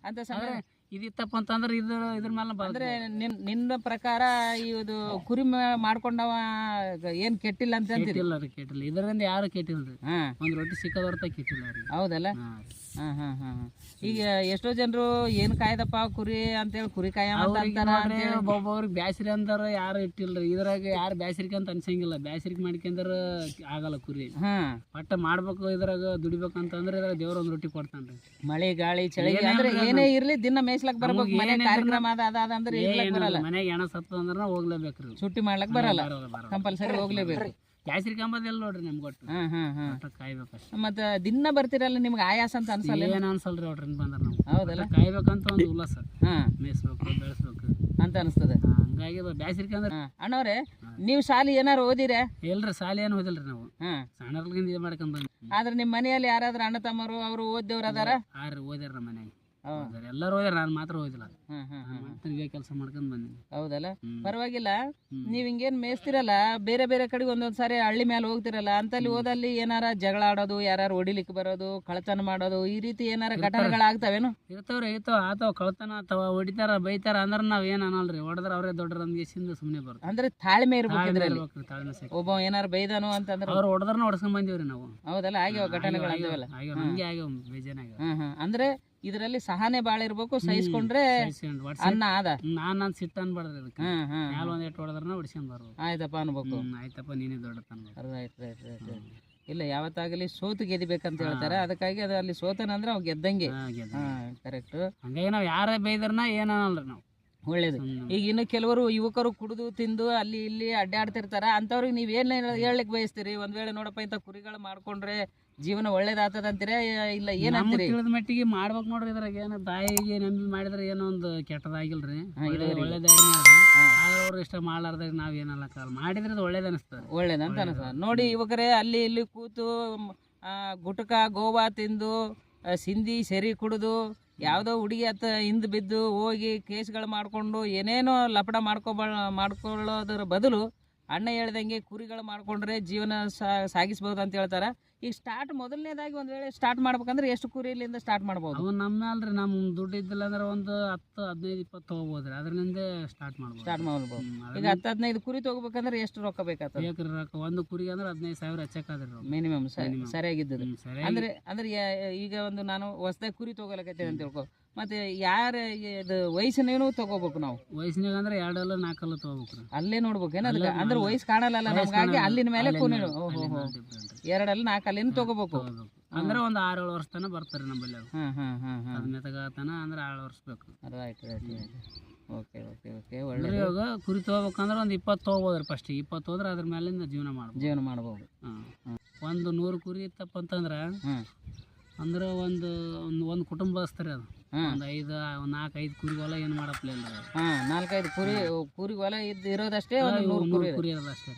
ಅಂತ ಸಮಯ ಇದಿತ್ತಪ್ಪ ಅಂತಂದ್ರೆ ಇದ್ರ ಮೇಲೆ ಅಂದ್ರೆ ನಿನ್ನ ಪ್ರಕಾರ ಇದು ಕುರಿ ಮಾಡ್ಕೊಂಡವ ಏನ್ ಕೆಟ್ಟಿಲ್ಲ ಅಂತ ಅಂತೀರಿ? ಕೆಟ್ಟಿಲ್ಲ, ಇದರಿಂದ ಯಾರು ಕೆಟ್ಟಿಲ್ರಿ. ಒಂದ್ ರೊಟ್ಟಿ ಸಿಕ್ಕದವ್ರ ಕೆಟ್ಟಿಲ್ಲ. ಹೌದಲ್ಲ? ಈಗ ಎಷ್ಟೋ ಜನರು ಏನ್ ಕಾಯ್ದಪ್ಪ ಕುರಿ ಅಂತೇಳಿ ಕುರಿ ಕಾಯ ಒಬ್ಬೊಬ್ರಿಗೆ ಬ್ಯಾಸರಿ ಅಂತಾರ, ಯಾರು ಇಟ್ಟಿಲ್ರಿ. ಇದ್ರಾಗ ಯಾರು ಬ್ಯಾಸರಿಕೆ ಅಂತ ಅನ್ಸಂಗಿಲ್ಲ. ಬ್ಯಾಸರಿಕೆ ಮಾಡ್ಕೊಂಡ್ರ ಆಗಲ್ಲ ಕುರಿ. ಒಟ್ಟ ಮಾಡ್ಬೇಕು, ಇದ್ರಾಗ ದುಡಿಬೇಕಂತಂದ್ರೆ ಇದ್ರಾಗ ದೇವ್ರ ಒಂದ್ ರೊಟ್ಟಿ ಕೊಡ್ತಾನ್ರಿ. ಮಳೆ ಗಾಳಿ ಚಳಿ ಅಂದ್ರೆ ಏನೇ ಇರ್ಲಿ ದಿನ ಮೇಯ್ಸ್ಲಕ್ ಬರ್ಬೇಕು. ಮನೆ ಕಾರ್ಯಕ್ರಮ ಅದಂದ್ರೆ ಮನೆಗೆ ಹೆಣ ಸತ್ತು ಅಂದ್ರ ಹೋಗ್ಲೇಬೇಕ್ರಿ. ಸುಟ್ಟಿ ಮಾಡ್ಲಕ್ ಬರಲ್ಲ, ಕಂಪಲ್ಸರಿ ಹೋಗ್ಲೇಬೇಕು. ಬ್ಯಾಸರಿ ಕಂಬದೆಲ್ಲ ನೋಡ್ರಿ ನಿಮ್ಗೆ ಒಟ್ಟು ಕಾಯ್ಬೇಕಷ್ಟ. ಮತ್ತ ದಿನ ಬರ್ತಿರಲ್ಲ, ನಿಮ್ಗೆ ಆಯಾಸ ಅಂತ ಅನ್ಸಲ್ಲ? ಏನ್ ಅನ್ಸಲ್ರಿ ಅವ್ರಿಂದ ಬಂದ್ರ ನಾವು. ಹೌದಲ್ಲ? ಕಾಯ್ಬೇಕಂತ ಒಂದು ಉಲ್ಲಾಸ, ಮೇಯಿಸ್ಬೇಕು ಬೆಳೆಸ್ಬೇಕು ಅಂತ ಅನಿಸ್ತದೆ. ಹಂಗಾಗಿ ಬ್ಯಾಸರಿಕೆ ಅಂದ್ರೆ. ಅಣ್ಣವ್ರೆ, ನೀವು ಶಾಲೆ ಏನಾರು ಓದಿರ? ಇಲ್ರಿ, ಶಾಲೆ ಏನು ಓದಿಲ್ರಿ ನಾವು. ಸಣ್ಣರ್ಲಿಂದ ಇದು ಮಾಡ್ಕೊಂಡ್ ಬಂದ್ವಿ. ಆದ್ರೆ ನಿಮ್ ಮನೆಯಲ್ಲಿ ಯಾರಾದ್ರೂ ಅಣ್ಣ ತಮ್ಮರು ಅವರು ಓದ್ದವ್ರು ಅದಾರ? ಓದ್ಯಾರ ನಮ್ಮ ಮನೆಗೆ. ಎಲ್ಲರೂ ಓದ್ಯಾರ, ನಾನು ಮಾತ್ರ ಓದಿಲ್ಲ. ಇವೇ ಕೆಲಸ ಮಾಡ್ಕೊಂಡ್ ಬಂದಿನಿ. ಹೌದಲ್ಲ? ಪರವಾಗಿಲ್ಲ. ನೀವ್ ಹಿಂಗೇನ್ ಮೇಯ್ಸ್ತಿರಲ್ಲ, ಬೇರೆ ಬೇರೆ ಕಡೆಗೆ ಒಂದೊಂದ್ಸಾರಿ ಹಳ್ಳಿ ಮೇಲೆ ಹೋಗ್ತಿರಲ್ಲ, ಅಂತಲ್ಲಿ ಓದಲ್ಲಿ ಏನಾರ ಜಗಳ ಆಡೋದು, ಯಾರು ಹೊಡಿಲಿಕ್ಕೆ ಬರೋದು, ಕಳತನ ಮಾಡೋದು, ಈ ರೀತಿ ಏನಾರ ಘಟನೆಗಳಾಗ್ತಾವೇನು? ಆತಾವ ಕಳತನ ಅಥವಾ ಹೊಡಿತಾರ ಬೈತಾರ ಅಂದ್ರೆ ನಾವ್ ಏನ್ ಅನ್ನಲ್ರಿ. ಹೊಡೆದ್ರ ಅವ್ರೇ ದೊಡ್ಡರ ಅಂದ್ಗೆಸಿಂದ ಸುಮ್ನೆ ಬರ್ತಾರೆ. ಅಂದ್ರೆ ತಾಳ್ಮೆ ಇರ್ಬೇಕು. ಒಬ್ಬ ಏನಾರ ಬೈದಾನು ಅಂತಂದ್ರೆ ಅವ್ರು ಹೊಡೆದ್ರನ್ನ ಹೊಡ್ಸ್ಕೊಂಡ್ ಬಂದಿವ್ರಿ ನಾವು. ಹೌದಲ್ಲ? ಆಗ್ಯಾವ ಘಟನೆಗಳಾಗ್ಯಾವಲ್ಲ? ಹಂಗೆ ಆಗ್ಯಾವ ಬೇಜಾನಾಗ. ಅಂದ್ರೆ ಇದರಲ್ಲಿ ಸಹನೆ ಬಾಳ ಇರ್ಬೇಕು, ಸಹಿಸ್ಕೊಂಡ್ರೆ ಅನ್ನ ಆದ. ನಾನ್ ಸಿಟ್ಟ ಅನ್ಬಾರ್ದ್ರಿ ಅದಕ್ಕೆ. ಒಂದ್ ಎಟ್ಟು ಹೊಡೆದ್ರನ್ನ ಹೊಡ್ಸ್ಕೊಂಡ್ ಬರ್ಬೋದು. ಆಯ್ತಪ್ಪ ಅನ್ಬೇಕು. ಆಯ್ತಪ್ಪ ನೀನೇ ದೊಡ್ಡ. ರೈಟ್. ಇಲ್ಲ, ಯಾವತ್ತಾಗಲಿ ಸೋತು ಗೆದಿಬೇಕಂತ ಹೇಳ್ತಾರೆ. ಅದಕ್ಕಾಗಿ ಅಲ್ಲಿ ಸೋತನಂದ್ರೆ ಅವ್ ಗೆದ್ದಂಗೆ. ಕರೆಕ್ಟ್. ಹಂಗಾಗಿ ನಾವ್ ಯಾರೇ ಬೈದ್ರನ ಏನ್ ಅನ್ನಲ್ರಿ ನಾವು. ಒಳ್ಳೇದು. ಈಗ ಇನ್ನು ಕೆಲವರು ಯುವಕರು ಕುಡಿದು ತಿಂದು ಅಲ್ಲಿ ಇಲ್ಲಿ ಅಡ್ಡಾಡ್ತಿರ್ತಾರ. ಅಂತವ್ರಿಗೆ ನೀವ್ ಏನ್ ಹೇಳಲಿಕ್ಕೆ ಬಯಸ್ತೀರಿ? ಒಂದ್ ವೇಳೆ ನೋಡಪ್ಪ ಇಂತ ಕುರಿಗಳು ಮಾಡ್ಕೊಂಡ್ರೆ ಜೀವನ ಒಳ್ಳೇದಾಗ್ತದ ಅಂತೀರಾ, ಇಲ್ಲ ಏನಂತೀರಿ? ತಿಳಿದ ಮಟ್ಟಿಗೆ ಮಾಡ್ಬೇಕು ನೋಡ್ರಿ. ಇದ್ರಾಗ ಏನು ತಾಯಿಗೆ ನಂಬಿ ಮಾಡಿದ್ರೆ ಏನೋ ಒಂದು ಕೆಟ್ಟದಾಗಿಲ್ರಿ, ಒಳ್ಳೇದಾಗಿ. ಅವ್ರು ಇಷ್ಟ ಮಾಡ್ಲಾರ್ದಾಗ ನಾವ್ ಏನಲ್ಲ ಮಾಡಿದ್ರೆ ಅದು ಒಳ್ಳೇದ್ ಅನಿಸ್ತದೆ. ಒಳ್ಳೇದಂತ ಅನಿಸ್ತದೆ. ನೋಡಿ ಯುವಕರೇ, ಅಲ್ಲಿ ಇಲ್ಲಿ ಕೂತು ಗುಟಕ ಗೋವಾ ತಿಂದು ಸಿಂಧಿ ಸೆರಿ ಯಾವುದೋ ಹುಡುಗಿ ಹಿಂದ್ ಬಿದ್ದು ಹೋಗಿ ಕೇಸ್ಗಳು ಮಾಡ್ಕೊಂಡು ಏನೇನೋ ಲಪಡ ಮಾಡ್ಕೊಳ್ಳೋದ್ರ ಬದಲು ಅಣ್ಣ ಹೇಳ್ದಂಗೆ ಕುರಿಗಳು ಮಾಡ್ಕೊಂಡ್ರೆ ಜೀವನ ಸಾಗಿಸ್ಬೋದು ಅಂತ ಹೇಳ್ತಾರ. ಈಗ ಮೊದಲನೇದಾಗಿ ಒಂದ್ ವೇಳೆ ಸ್ಟಾರ್ಟ್ ಮಾಡ್ಬೇಕಂದ್ರೆ ಎಷ್ಟು ಕುರಿಲಿಂದ ಸ್ಟಾರ್ಟ್ ಮಾಡ್ಬೋದು? ಅವು ನಮ್ಮ ಅಲ್ರಿ, ನಮ್ ದುಡ್ಡು ಇದ್ದಿಲ್ಲ ಅಂದ್ರೆ ಒಂದು 10, 15, 20 ತಗೋಬೋದ್ರಿ. ಅದ್ರಿಂದ ಸ್ಟಾರ್ಟ್ ಮಾಡ್ಬೋದು. ಈಗ 10, 15 ಕುರಿ ತಗೋಬೇಕಂದ್ರೆ ಎಷ್ಟು ರೊಕ್ಕ ಬೇಕಾಗ್ತದೆ? ಒಂದು ಕುರಿಗೆ ಅಂದ್ರೆ 15,000 ಹೆಚ್ಚಾದ್ರಿ ಮಿನಿಮಮ್ ಸರಿಯಾಗಿದ್ದು. ಅಂದ್ರೆ ಈಗ ಒಂದು ನಾನು ಹೊಸದಾಗಿ ಕುರಿ ತಗೋಲಕತ್ತೇನೆ ಅಂತ ತಿಳ್ಕೊ, ಮತ್ತೆ ಯಾರ ವಯಸ್ಸಿನೇನು ತಗೋಬೇಕು ನಾವು? ವಯಸ್ಸಿನಾಗ ಅಂದ್ರೆ 2 ಅಲ್ಲ 4 ಅಲ್ಲ ತಗೋಬೇಕು. ಅಲ್ಲೇ ನೋಡ್ಬೇಕೇನ? ಅದಕ್ಕೆ ಅಂದ್ರೆ ವಯಸ್ಸು ಕಾಣಲ್ಲ ನಮ್ಗಾಗಿ ಅಲ್ಲಿನ ಮೇಲೆ ಕುರಿ 2 ಅಲ್ಲ 4 ಅಲ್ಲಿನ ತಗೋಬೇಕು. ಅಂದ್ರೆ ಒಂದ್ 6-7 ವರ್ಷ ತನ ಬರ್ತಾರೆ ನಮ್ಮಲ್ಲಿ. ಮೆತಗತನ ಅಂದ್ರೆ 6 ವರ್ಷ ಬೇಕು. ರೈಟ್. ಒಳ್ಳೆ ಇವಾಗ ಕುರಿ ತಗೋಬೇಕಂದ್ರೆ ಒಂದು 20 ತಗೋಬೋದ್ರಿ. ಫಸ್ಟ್ 20 ಹೋದ್ರೆ ಅದ್ರ ಮೇಲಿಂದ ಜೀವನ ಮಾಡ್ಬೋದು. ಒಂದು 100 ಕುರಿ ಇತ್ತಪ್ಪ ಅಂತಂದ್ರ ಅಂದ್ರೆ ಒಂದು ಕುಟುಂಬಸ್ಥರಿ ಅದು. ಒಂದು 4-5 ಕುರಿ ಹೊಲ ಏನ್ ಮಾಡಪ್ಲೆ ಇಲ್ಲ. 4-5 ಕುರಿ ಹೊಲ ಇರೋದಷ್ಟೇ. 100 ಕುರಿ ಇರೋದಷ್ಟೇ.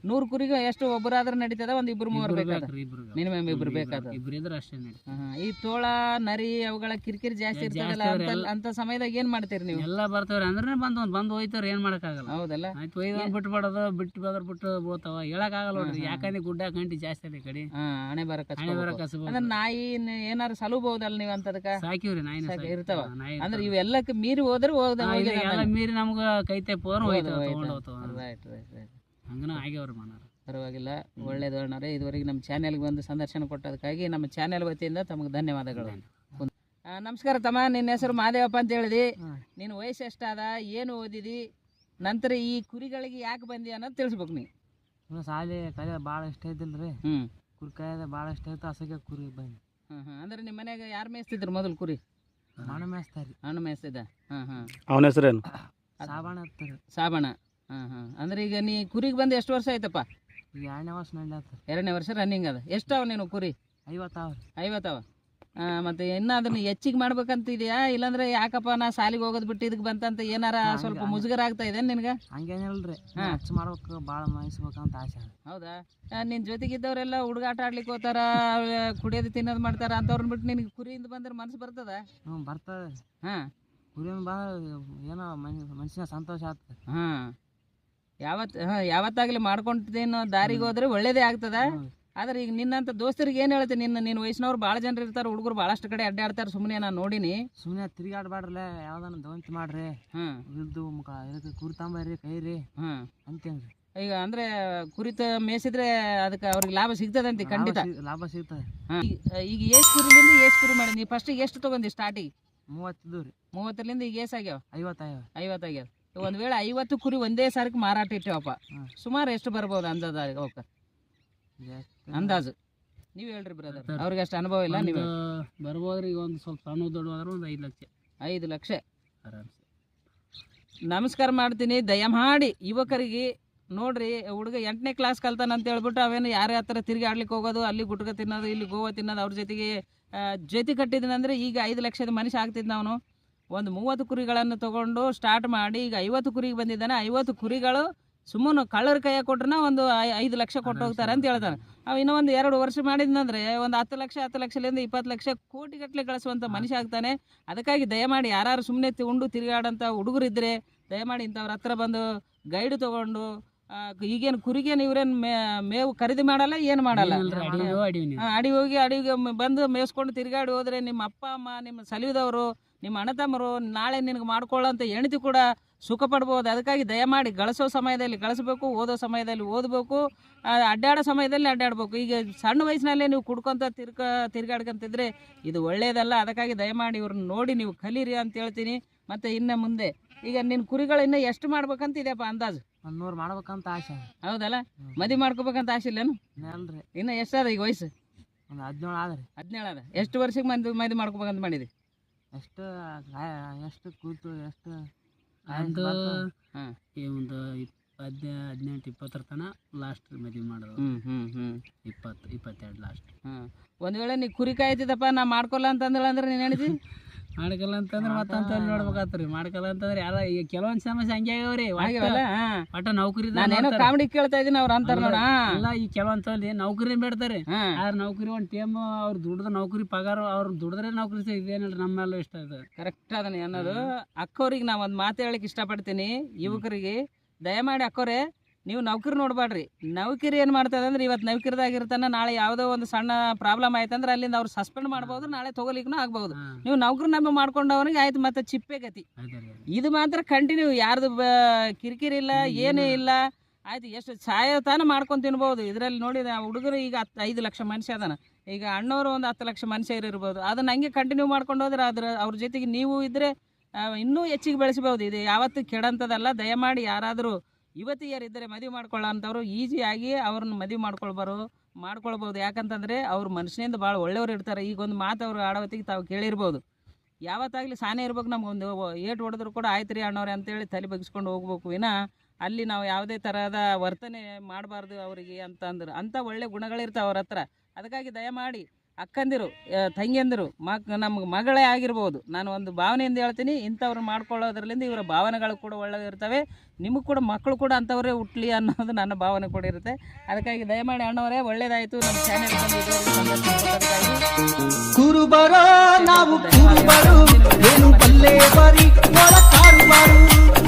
100 ಕುರಿಗೆ ಎಷ್ಟು ಒಬ್ಬರಾದ್ರೆ ನಡೀತದ? ಒಂದ್ 2-3 ಬೇಕಾದ್ರೆ ಮಿನಿಮಮ್ 2 ಬೇಕಾದ. ಇಬ್ರು ಇದ್ರೆ ಅಷ್ಟೇ ನಡೀತದೆ. ಈ ತೋಳ ನರಿ ಅವುಗಳ ಕಿರಿಕಿರಿ ಜಾಸ್ತಿ ಇರ್ತದಲ್ಲ, ಅಂತ ಸಮಯದಾಗ ಏನ್ ಮಾಡ್ತೀರಿ ನೀವು? ಎಲ್ಲ ಬರ್ತವ್ರಿ ಅಂದ್ರೆ ಬಂದು ಹೋಯ್ತವ್ರಿ, ಏನ್ ಮಾಡಕ್ ಆಗಲ್ಲ. ಹೌದಲ್ಲ? ಆಯ್ತು, ಒಯ್ದು ಬಿಟ್ಟು ಬಿಟ್ಟು ಬೋತಾವ. ಹೇಳಕ್ ಆಗಲ್ಲ ನೋಡ್ರಿ, ಯಾಕಂದ್ರೆ ಗುಡ್ಡ ಕಂಟಿ ಜಾಸ್ತಿ ಅದ ಕಡೆ. ಹಣೆ ಬರ ಅಂದ್ರೆ ನಾಯಿ ಏನಾರು ಸಲುಬಹುದಲ್ಲ ನೀವು ಅಂತದಕ್ಕ? ಸಾಕಿವ್ರಿ, ಇರ್ತಾವ. ಅಂದ್ರೆ ಇವೆಲ್ಲಕ್ಕೆ ಮೀರಿ ಹೋದ್ರೆ ಮೀರಿ ನಮ್ಗ ಕೈತೆ ಪೋರ್ ಹೋಯ್ತಾವ. ಹಂಗನ ಆಗ್ಯಾವ್ರಿ ಮನಾರ. ಪರವಾಗಿಲ್ಲ, ಒಳ್ಳೇದು ಅಣ್ಣವ್ರೆ. ಇದುವರೆಗೆ ನಮ್ಮ ಚಾನೆಲ್ಗೆ ಬಂದು ಸಂದರ್ಶನ ಕೊಟ್ಟದಕ್ಕಾಗಿ ನಮ್ಮ ಚಾನೆಲ್ ವತಿಯಿಂದ ತಮಗೆ ಧನ್ಯವಾದಗಳು. ನಮಸ್ಕಾರ ತಮ್ಮ, ನಿನ್ನ ಹೆಸರು ಮಹಾದೇವಪ್ಪ ಅಂತ ಹೇಳಿದಿ. ನಿನ್ನ ವಯಸ್ಸು ಎಷ್ಟಾದ, ಏನು ಓದಿದಿ, ನಂತರ ಈ ಕುರಿಗಳಿಗೆ ಯಾಕೆ ಬಂದಿ ಅನ್ನೋದು ತಿಳಿಸ್ಬೇಕು ನೀ. ಶಾಲೆ ಕಲಿಯೋದು ಭಾಳ ಇಷ್ಟ ಐತಿಲ್ರಿ. ಕುರಿ ಕಾಯೋದ ಭಾಳ ಇಷ್ಟ ಐತೆ, ಹಸಗೆ ಕುರಿ ಬಂದು. ಅಂದ್ರೆ ನಿಮ್ಮ ಮನ್ಯಾಗ ಯಾರು ಮೇಯಿಸ್ತಿದ್ರು ಮೊದಲು ಕುರಿ? ಅಣ್ಣ ಮೇಯಿಸ್ತಾರಿ. ಅಣ್ಣ ಮೇಯಿಸ್ತಿದ್ದ. ಅವನ ಹೆಸರೇನು? ಸಾಬಣ್ಣ ಇರ್ತಾರೆ. ಸಾಬಣ್ಣ. ಅಂದ್ರೆ ಈಗ ನೀ ಕುರಿಗೆ ಬಂದು ಎಷ್ಟು ವರ್ಷ ಆಯ್ತಪ್ಪ? ಈಗ 2ನೇ ವರ್ಷ ನಡ್ಲಾತ. 2ನೇ ವರ್ಷ ರನ್ನಿಂಗ್ ಅದ. ಎಷ್ಟಾವ ನೀನು ಕುರಿ? 50 ಅವ. 50 ಅವ. ಮತ್ತೆ ಇನ್ನ ಅದನ್ನ ಹೆಚ್ಚಿಗೆ ಮಾಡ್ಬೇಕಂತ ಇದೆಯಾ, ಇಲ್ಲಾಂದ್ರೆ ಯಾಕಪ್ಪ ನಾ ಸಾಲಿಗೆ ಹೋಗೋದ್ ಬಿಟ್ಟು ಇದಕ್ಕೆ ಬಂತಂತ ಏನಾರ ಸ್ವಲ್ಪ ಮುಜುಗರ ಆಗ್ತಾ ಇದೆ ನಿನ್ಗ? ಹಂಗೇನಿಲ್ರಿ, ಹೆಚ್ಚು ಮಾಡ್ಬೇಕು, ಭಾಳ ಮಾಯಿಸ್ಬೇಕಂತ ಆಸೆ. ಹೌದಾ? ನಿನ್ ಜೊತೆಗಿದ್ದವರೆಲ್ಲ ಹುಡುಗಾಟ ಆಡ್ಲಿಕ್ಕೆ ಹೋಗ್ತಾರ, ಕುಡಿಯೋದು ತಿನ್ನೋದು ಮಾಡ್ತಾರ, ಅಂತವ್ರನ್ನ ಬಿಟ್ಟು ನಿನ್ಗೆ ಕುರಿಯಿಂದ ಬಂದ್ರೆ ಮನಸ್ಸು ಬರ್ತದ? ಬರ್ತದೆ. ಕುರಿಯಿಂದ ಭಾಳ ಏನೋ ಮನುಷ್ಯನ ಸಂತೋಷ ಆಗ್ತದೆ. ಯಾವತ್ತಾಗ್ಲಿ ಮಾಡ್ಕೊಂಡೇನೋ ದಾರಿಗೆ ಹೋದ್ರೆ ಒಳ್ಳೇದೇ ಆಗ್ತದ. ಆದ್ರೆ ಈಗ ನಿನ್ನಂತ ದೋಸ್ತರಿಗೆ ಏನ್ ಹೇಳ್ತೀನಿ, ನಿನ್ನ ವಯಸ್ಸಿನವ್ರು ಭಾಳ ಜನರು ಇರ್ತಾರೆ, ಹುಡುಗರು ಭಾಳಷ್ಟು ಕಡೆ ಅಡ್ಡಾಡ್ತಾರೆ, ಸುಮ್ಮನೆ ನಾನು ನೋಡಿನಿ. ಸುಮ್ಮನೆ ತಿರ್ಗಾಡ್ಬಾಡ್ರಲ್ಲ, ಯಾವ್ದಾನ ದವಂತಿ ಮಾಡ್ರಿ, ಇಲ್ದು ಮುಖ ಇದಕ್ಕೆ ಕುರಿ ತಾಂಬರ್ರಿ ಕೈರಿ ಅಂತೇನ್ರಿ. ಈಗ ಅಂದ್ರೆ ಕುರಿತ ಮೇಯಿಸಿದ್ರೆ ಅದಕ್ಕೆ ಅವ್ರಿಗೆ ಲಾಭ ಸಿಗ್ತದಂತೆ, ಖಂಡಿತ ಲಾಭ ಸಿಗ್ತದೆ. ಈಗ ಎಷ್ಟು ಕುರಿಲಿಂದ ಎಷ್ಟು ಕುರಿ ಮಾಡಿ ನೀ ಫಸ್ಟ್ ಎಷ್ಟು ತಗೊಂಡಿ ಸ್ಟಾರ್ಟಿಗೆ? 30 ರೀ. 30ಲಿಂದ ಈಗ ಎಷ್ಟು ಆಗ್ಯಾವ? 50 ಆಗ್ಯಾವ. ಒಂದ್ ವೇಳೆ 50 ಕುರಿ ಒಂದೇ ಸಾರಿಗೆ ಮಾರಾಟ ಇಟ್ಟೇವಪ್ಪ, ಸುಮಾರು ಎಷ್ಟು ಬರ್ಬೋದು ಅಂದಾಜು? ಅವಕ್ಕ ಅಂದಾಜು ನೀವ್ ಹೇಳ್ರಿ ಬ್ರದರ್, ಅವ್ರಿಗೆ ಅಷ್ಟು ಅನುಭವ ಇಲ್ಲ. ನೀವು ಬರ್ಬೋದ್ರಿ, ಒಂದು ಸ್ವಲ್ಪ ಸಣ್ಣ ದೊಡ್ಡ ಒಂದು 5 ಲಕ್ಷ. 5 ಲಕ್ಷ ನಮಸ್ಕಾರ ಮಾಡ್ತೀನಿ. ದಯಮಾಡಿ ಯುವಕರಿಗೆ ನೋಡ್ರಿ, ಹುಡುಗ 8ನೇ ಕ್ಲಾಸ್ ಕಲ್ತಾನ ಅಂತ ಹೇಳ್ಬಿಟ್ಟು ಅವೇನು ಯಾರ ಹತ್ರ ತಿರುಗಿ ಆಡ್ಲಿಕ್ಕೆ ಹೋಗೋದು, ಅಲ್ಲಿ ಗುಟ್ಕ ತಿನ್ನೋದು, ಇಲ್ಲಿ ಗೋವಾ ತಿನ್ನೋದು, ಅವ್ರ ಜೊತೆಗೆ ಜೊತೆ ಕಟ್ಟಿದನಂದ್ರೆ ಈಗ 5 ಲಕ್ಷದ ಮನುಷ್ಯ ಆಗ್ತಿದ್ದ. ಅವನು ಒಂದು 30 ಕುರಿಗಳನ್ನು ತಗೊಂಡು ಸ್ಟಾರ್ಟ್ ಮಾಡಿ ಈಗ 50 ಕುರಿಗೆ ಬಂದಿದ್ದಾನೆ. 50 ಕುರಿಗಳು ಸುಮ್ಮನೆ ಕಳ್ಳರ ಕೈಯಾಗ ಕೊಟ್ರನ ಒಂದು 5 ಲಕ್ಷ ಕೊಟ್ಟು ಹೋಗ್ತಾರೆ ಅಂತ ಹೇಳ್ತಾನೆ. ಅವ ಇನ್ನೂ ಒಂದು 2 ವರ್ಷ ಮಾಡಿದ್ನಂದ್ರೆ ಒಂದು 10 ಲಕ್ಷದಿಂದ 20 ಲಕ್ಷ ಕೋಟಿ ಗಟ್ಟಲೆ ಗಳಿಸುವಂಥ ಮನುಷ್ಯ ಆಗ್ತಾನೆ. ಅದಕ್ಕಾಗಿ ದಯಮಾಡಿ ಯಾರು ಸುಮ್ಮನೆ ಉಂಡು ತಿರುಗಾಡಂಥ ಹುಡುಗರಿದ್ರೆ ದಯಮಾಡಿ ಇಂಥವ್ರ ಹತ್ರ ಬಂದು ಗೈಡ್ ತಗೊಂಡು, ಈಗೇನು ಕುರಿಗೇನು ಇವ್ರೇನು ಮೇವು ಖರೀದಿ ಮಾಡಲ್ಲ, ಏನು ಮಾಡಲ್ಲ, ಅಡಿಗೆ ಬಂದು ಮೇಯಿಸ್ಕೊಂಡು ತಿರುಗಾಡಿ ಹೋದ್ರೆ ನಿಮ್ಮ ಅಪ್ಪ ಅಮ್ಮ, ನಿಮ್ಮ ಸಲಿದವರು, ನಿಮ್ಮ ಅಣ್ಣ ತಮ್ಮರು ನಾಳೆ ನಿನಗೆ ಮಾಡ್ಕೊಳ್ಳೋಂಥ ಹೆಂಡತಿ ಕೂಡ ಸುಖ ಪಡ್ಬೋದು. ಅದಕ್ಕಾಗಿ ದಯಮಾಡಿ ಗಳಿಸೋ ಸಮಯದಲ್ಲಿ ಗಳಿಸ್ಬೇಕು, ಓದೋ ಸಮಯದಲ್ಲಿ ಓದಬೇಕು, ಅಡ್ಡಾಡೋ ಸಮಯದಲ್ಲಿ ಅಡ್ಡಾಡ್ಬೇಕು. ಈಗ ಸಣ್ಣ ವಯಸ್ಸಿನಲ್ಲೇ ನೀವು ಕುಡ್ಕೊಂತ ತಿರ್ಗಾಡ್ಕೊಂತಿದ್ರೆ ಇದು ಒಳ್ಳೆಯದಲ್ಲ. ಅದಕ್ಕಾಗಿ ದಯಮಾಡಿ ಇವ್ರನ್ನ ನೋಡಿ ನೀವು ಕಲೀರಿ ಅಂತ ಹೇಳ್ತೀನಿ. ಮತ್ತು ಇನ್ನು ಮುಂದೆ ಈಗ ನಿನ್ನ ಕುರಿಗಳು ಇನ್ನೂ ಎಷ್ಟು ಮಾಡ್ಬೇಕಂತ ಇದೆಯಪ್ಪ ಅಂದಾಜು? 100 ಮಾಡ್ಬೇಕಂತ ಆಸೆ. ಹೌದಲ್ಲ? ಮದುವೆ ಮಾಡ್ಕೋಬೇಕಂತ ಆಸೆ ಇಲ್ಲೇನು? ಅಲ್ರಿ. ಇನ್ನು ಎಷ್ಟದ ಈಗ ವಯಸ್ಸು? ಒಂದು 17 ಆದ್ರಿ. 17 ಅದ. ಎಷ್ಟು ವರ್ಷಕ್ಕೆ ಮದುವೆ ಮಾಡ್ಕೋಬೇಕಂತ ಮಾಡಿದಿ? ಎಷ್ಟು ಕೂತು ಎಷ್ಟು ಒಂದು ಒಂದು 18-20 ತನ ಲಾಸ್ಟ್ ಮದುವೆ ಮಾಡೋದು. 20-22 ಲಾಸ್ಟ್. ಒಂದ್ ವೇಳೆ ನೀ ಕುರಿ ಕಾಯ್ತಿದ್ದಪ್ಪ ನಾ ಮಾಡ್ಕೊಲ್ಲ ಅಂತಂದ್ರೆ ನೀನ್ ಹೇಳಿದಿ? ಮಾಡ್ಕಲ್ಲ ಅಂತಂದ್ರೆ ಮತ್ತಂತ ನೋಡ್ಬೇಕಾತ್ರಿ. ಮಾಡ್ಕಲ್ಲ ಅಂತಂದ್ರೆ ಯಾರ ಈಗ ಕೆಲವೊಂದ್ ಸಮಸ್ಯೆ ಹಂಗೆ ಆಗ್ಯಾವ್ರಿ. ಒಟ್ಟ ನೌಕರಿ ಕಾಮಿಡಿ ಕೇಳ್ತಾ ಇದೀನಿ ಅವ್ರ ಅಂತಾರ ನೋಡ. ಅಲ್ಲ, ಈ ಕೆಲವೊಂದ್ಸಲಿ ನೌಕರಿ ಬೇಡ್ತಾರೆ. ಆದ್ರೆ ನೌಕರಿ ಒಂದ್ ಟೈಮ್ ಅವ್ರು ದುಡ್ದ ನೌಕರಿ ಪಗಾರ ಅವ್ರು ದುಡಿದ್ರೆ ನೌಕರಿ ಇದೇನಲ್ರಿ ನಮ್ಮೆಲ್ಲ ಇಷ್ಟ ಇದೆ. ಕರೆಕ್ಟ್ ಅದನ್ನ ಅನ್ನೋದು. ಅಕ್ಕವ್ರಿಗೆ ನಾ ಒಂದ್ ಮಾತು ಹೇಳಕ್ ಇಷ್ಟಪಡ್ತೀನಿ, ಯುವಕರಿಗೆ ದಯಮಾಡಿ ಅಕ್ಕವ್ರೆ, ನೀವು ನೌಕರಿ ನೋಡ್ಬೇಡ್ರಿ. ನೌಕರಿ ಏನು ಮಾಡ್ತದೆ ಅಂದ್ರೆ ಇವತ್ತು ನೌಕರಿದಾಗಿರ್ತಾನೆ, ನಾಳೆ ಯಾವುದೋ ಒಂದು ಸಣ್ಣ ಪ್ರಾಬ್ಲಮ್ ಆಯ್ತಂದ್ರೆ ಅಲ್ಲಿಂದ ಅವ್ರು ಸಸ್ಪೆಂಡ್ ಮಾಡ್ಬೋದು, ನಾಳೆ ತಗೋಲಿಕ್ಕೂ ಆಗ್ಬೋದು. ನೀವು ನೌಕರಿ ನಮ್ಮ ಮಾಡ್ಕೊಂಡವನಿಗೆ ಆಯ್ತು ಮತ್ತೆ ಚಿಪ್ಪೆ ಗತಿ. ಇದು ಮಾತ್ರ ಕಂಟಿನ್ಯೂ, ಯಾರ್ದು ಕಿರಿಕಿರಿ ಇಲ್ಲ, ಏನೇ ಇಲ್ಲ, ಆಯ್ತು. ಎಷ್ಟು ಸಾಯೋತಾನ ಮಾಡ್ಕೊಂಡು ತಿನ್ಬೋದು. ಇದರಲ್ಲಿ ನೋಡಿ ಹುಡುಗರು ಈಗ 5 ಲಕ್ಷ ಮನುಷ್ಯ ಅದಾನ, ಈಗ ಅಣ್ಣವರು ಒಂದು 10 ಲಕ್ಷ ಮನುಷ್ಯ ಇರ್ಬೋದು. ಅದನ್ನ ಹಂಗೆ ಕಂಟಿನ್ಯೂ ಮಾಡ್ಕೊಂಡು ಹೋದ್ರೆ ಅವ್ರ ಜೊತೆಗೆ ನೀವು ಇದ್ರೆ ಇನ್ನೂ ಹೆಚ್ಚಿಗೆ ಬೆಳೆಸಬಹುದು. ಇದು ಯಾವತ್ತೂ ಕೆಡಂಥದ್ದಲ್ಲ. ದಯಮಾಡಿ ಯಾರಾದರೂ ಯುವತಿಯರಿದ್ದರೆ ಮದುವೆ ಮಾಡ್ಕೊಳ್ಳೋ ಅಂಥವ್ರು ಈಸಿಯಾಗಿ ಅವ್ರನ್ನ ಮದುವೆ ಮಾಡ್ಕೊಳ್ಬೋದು. ಯಾಕಂತಂದರೆ ಅವ್ರು ಮನುಷ್ಯನಿಂದ ಭಾಳ ಒಳ್ಳೆಯವ್ರು ಇರ್ತಾರೆ. ಈಗ ಒಂದು ಮಾತು ಅವರು ಆಡೋತ್ತಿಗೆ ತಾವು ಕೇಳಿರ್ಬೋದು, ಯಾವತ್ತಾಗಲಿ ಸಾನೇ ಇರ್ಬೇಕು, ನಮಗೊಂದು ಏಟು ಹೊಡೆದ್ರು ಕೂಡ ಆಯ್ತು ರೀ ಅಣ್ಣವ್ರೆ ಅಂತೇಳಿ ತಲೆ ಬಗ್ಗಿಸ್ಕೊಂಡು ಹೋಗ್ಬೇಕು. ವಿನ ಅಲ್ಲಿ ನಾವು ಯಾವುದೇ ಥರದ ವರ್ತನೆ ಮಾಡಬಾರ್ದು ಅವರಿಗೆ ಅಂತಂದ್ರೆ. ಅಂಥ ಒಳ್ಳೆ ಗುಣಗಳಿರ್ತಾವೆ ಅವ್ರ ಹತ್ರ. ಅದಕ್ಕಾಗಿ ದಯಮಾಡಿ ಅಕ್ಕಂದಿರು, ತಂಗಿಯಂದಿರು, ನಮ್ಗೆ ಮಗಳೇ ಆಗಿರ್ಬೋದು, ನಾನು ಒಂದು ಭಾವನೆಯಿಂದ ಹೇಳ್ತೀನಿ, ಇಂಥವ್ರು ಮಾಡ್ಕೊಳ್ಳೋದ್ರಲ್ಲಿಂದ ಇವರ ಭಾವನೆಗಳು ಕೂಡ ಒಳ್ಳೆಯ ಇರ್ತವೆ. ನಿಮಗೆ ಕೂಡ ಮಕ್ಕಳು ಕೂಡ ಅಂಥವರೇ ಹುಟ್ಲಿ ಅನ್ನೋದು ನನ್ನ ಭಾವನೆ ಕೂಡ ಇರುತ್ತೆ. ಅದಕ್ಕಾಗಿ ದಯಮಾಡಿ ಅಣ್ಣವರೇ, ಒಳ್ಳೇದಾಯಿತು ನಮ್ಮ ಚಾನೆಲ್ ಕುರುಬರೋ ನಾವು ಕುರುಬರು, ಏನು ಬಲ್ಲೆ ಬರಿ ಒಳ ಕಾರುಬಾರು.